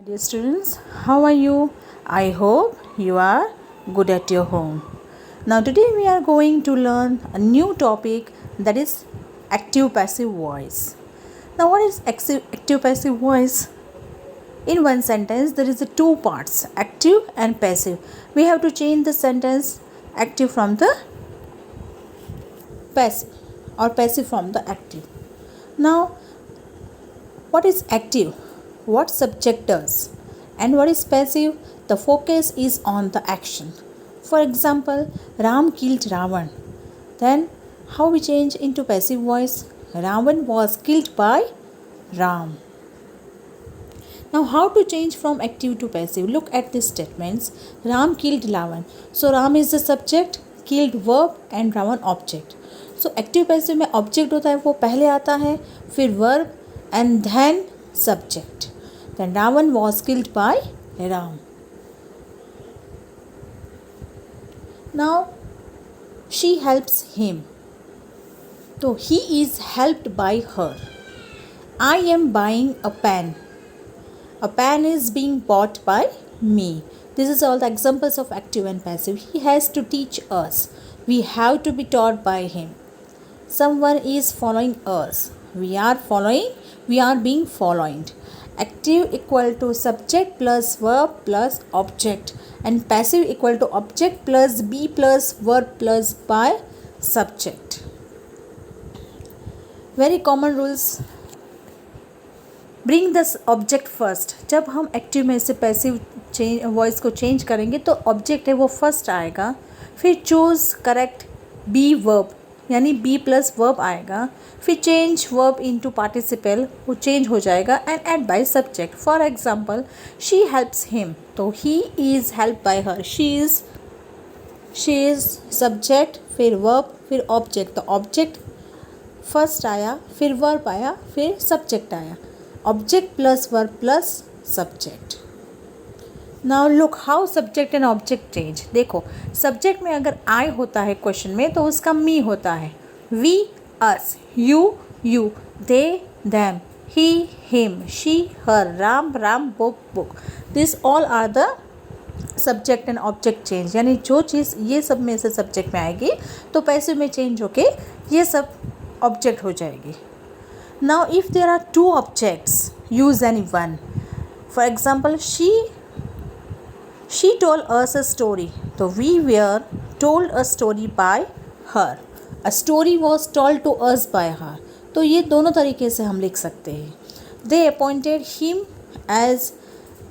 Dear students, how are you? I hope you are good at your home. Now, today we are going to learn a new topic, that is active passive voice. Now, what is active passive voice? In one sentence, there is two parts, active and passive. We have to change the sentence active from the passive or passive from the active. Now, what is active? What subject does? And what is passive? The focus is on the action. For example, Ram killed Ravan. Then, how we change into passive voice? Ravan was killed by Ram. Now, how to change from active to passive? Look at these statements. Ram killed Ravan. So, Ram is the subject, killed verb and Ravan object. So, active passive में object होता है वो पहले आता है, फिर verb and then subject. Then Ravan was killed by Ram. Now, she helps him. So, he is helped by her. I am buying a pen. A pen is being bought by me. This is all the examples of active and passive. He has to teach us. We have to be taught by him. Someone is following us. We are following. We are being followed. Active equal to subject plus verb plus object, and passive equal to object plus be plus verb plus by subject. Very common rules. Bring this object first. जब हम active में से passive voice को change करेंगे तो object है वो first आएगा, फिर चूज करेक्ट बी वर्ब यानी बी प्लस वर्ब आएगा, फिर चेंज वर्ब इनटू पार्टिसिपल वो चेंज हो जाएगा and add by subject. For example she helps him, तो he is help by her. She is subject, फिर वर्ब, फिर ऑब्जेक्ट. तो ऑब्जेक्ट फर्स्ट आया, फिर वर्ब आया, फिर सब्जेक्ट आया. Object plus verb plus subject. Now look how subject and object change. देखो सब्जेक्ट में अगर आई होता है क्वेश्चन में तो उसका मी होता है. We us, you they them, he him, she her, Ram book. This all are the subject and object change. यानी जो चीज़ ये सब में से सब्जेक्ट में आएगी तो पैसिव में चेंज होके ये सब ऑब्जेक्ट हो जाएगी. Now if there are two objects, use any one. For example she told us a story. So we were told a story by her. A story was told to us by her. तो ये दोनों तरीके से हम लिख सकते हैं. They appointed him as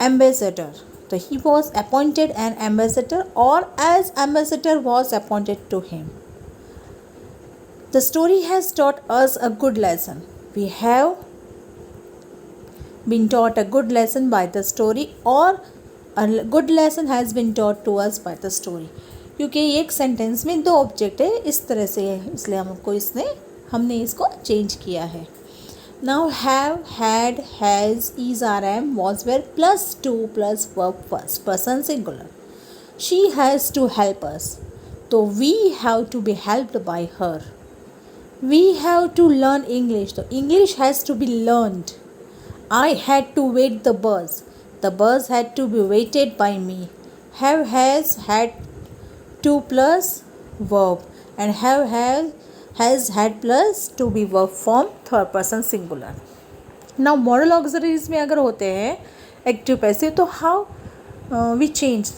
ambassador. So he was appointed an ambassador or as ambassador was appointed to him. The story has taught us a good lesson. We have been taught a good lesson by the story, or a good lesson has been taught to us by the story. क्योंकि एक sentence में दो object है इस तरह से है, इसलिए हमने इसको चेंज किया है. Now have, had, has, is, are, am, was, were plus to plus verb first person singular. She has to help us, तो we have to be helped by her. We have to learn English, तो English has to be learned. I had to wait the bus, the bus had to be waited by me. Have, has, had to plus verb, and has had plus to be verb form third person singular. Now moral auxiliaries में अगर होते हैं active passive तो how we change?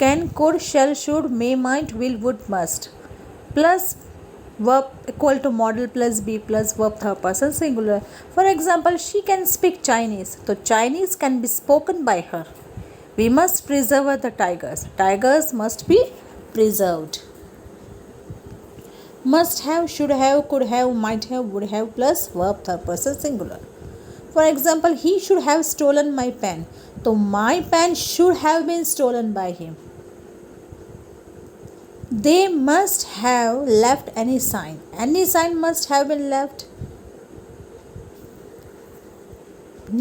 Can, could, shall, should, may, might, will, would, must plus verb equal to model plus be plus verb third person singular. For example, she can speak Chinese, so Chinese can be spoken by her. We must preserve the tigers. Tigers must be preserved. Must have, should have, could have, might have, would have plus verb third person singular. For example, he should have stolen my pen, so my pen should have been stolen by him. They must have left any sign. Any sign must have been left.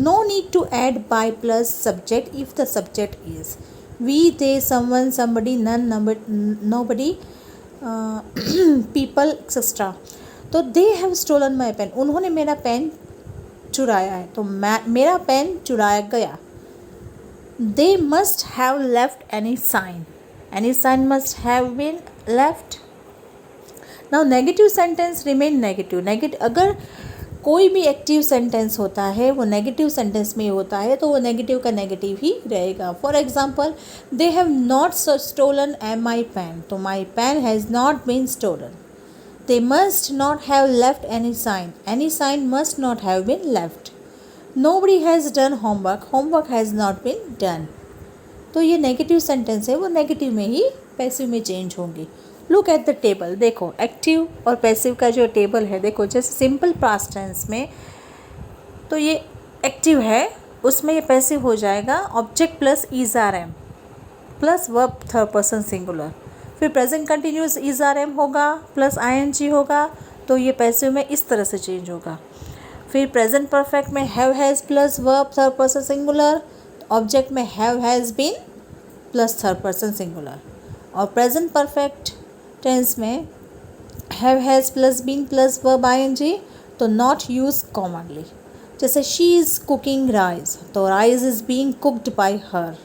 No need to add by plus subject if the subject is we, they, someone, somebody, none, nobody, people, etc. तो they have stolen my pen. उन्होंने मेरा pen चुराया है, तो मेरा pen चुराया गया. They must have left any sign. Any sign must have been left. Now negative sentence remain negative. अगर कोई भी एक्टिव सेंटेंस होता है वो नेगेटिव सेंटेंस में होता है तो वो नेगेटिव का नेगेटिव ही रहेगा. For example, they have not stolen my pen, तो my pen has not been stolen. They must not have left any sign must not have been left. Nobody has done homework has not been done. तो ये negative sentence है वो negative में ही passive में change होंगे. Look at the table. देखो active और पैसिव का जो टेबल है, देखो जैसे सिंपल पास्ट टेंस में तो ये एक्टिव है, उसमें ये पैसिव हो जाएगा object plus is are am plus verb third person singular. फिर present continuous is are am होगा प्लस आई एन जी होगा, तो ये पैसिव में इस तरह से चेंज होगा. फिर प्रेजेंट परफेक्ट में have has plus verb third person singular, object में have has been plus third person singular. और प्रेजेंट परफेक्ट टेंस में have has plus been plus verb I N G, तो नॉट यूज कॉमनली. जैसे she is cooking rice, तो rice is being cooked by her.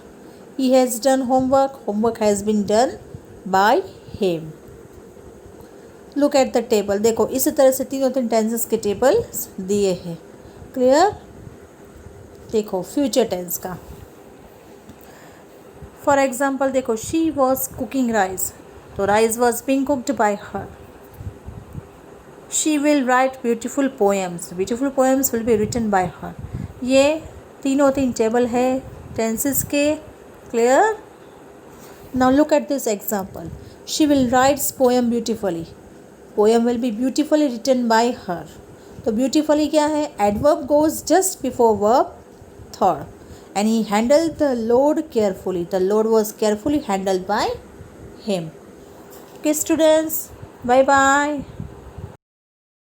He has done homework has been done by him. Look at the table. देखो इसी तरह से तीन tenses के table दिए हैं. क्लियर. देखो फ्यूचर टेंस का फॉर एग्जाम्पल, देखो शी वॉज कुकिंग राइस, तो rice was being cooked by her. She will write beautiful poems will be written by her. ये तीन टेबल है टेंसेस के. Clear. Now look at this example. She will writes poem beautifully, poem will be beautifully written by her. तो beautifully क्या है? Adverb goes just before verb third. And he handled the load carefully. The load was carefully handled by him. Okay students, bye bye.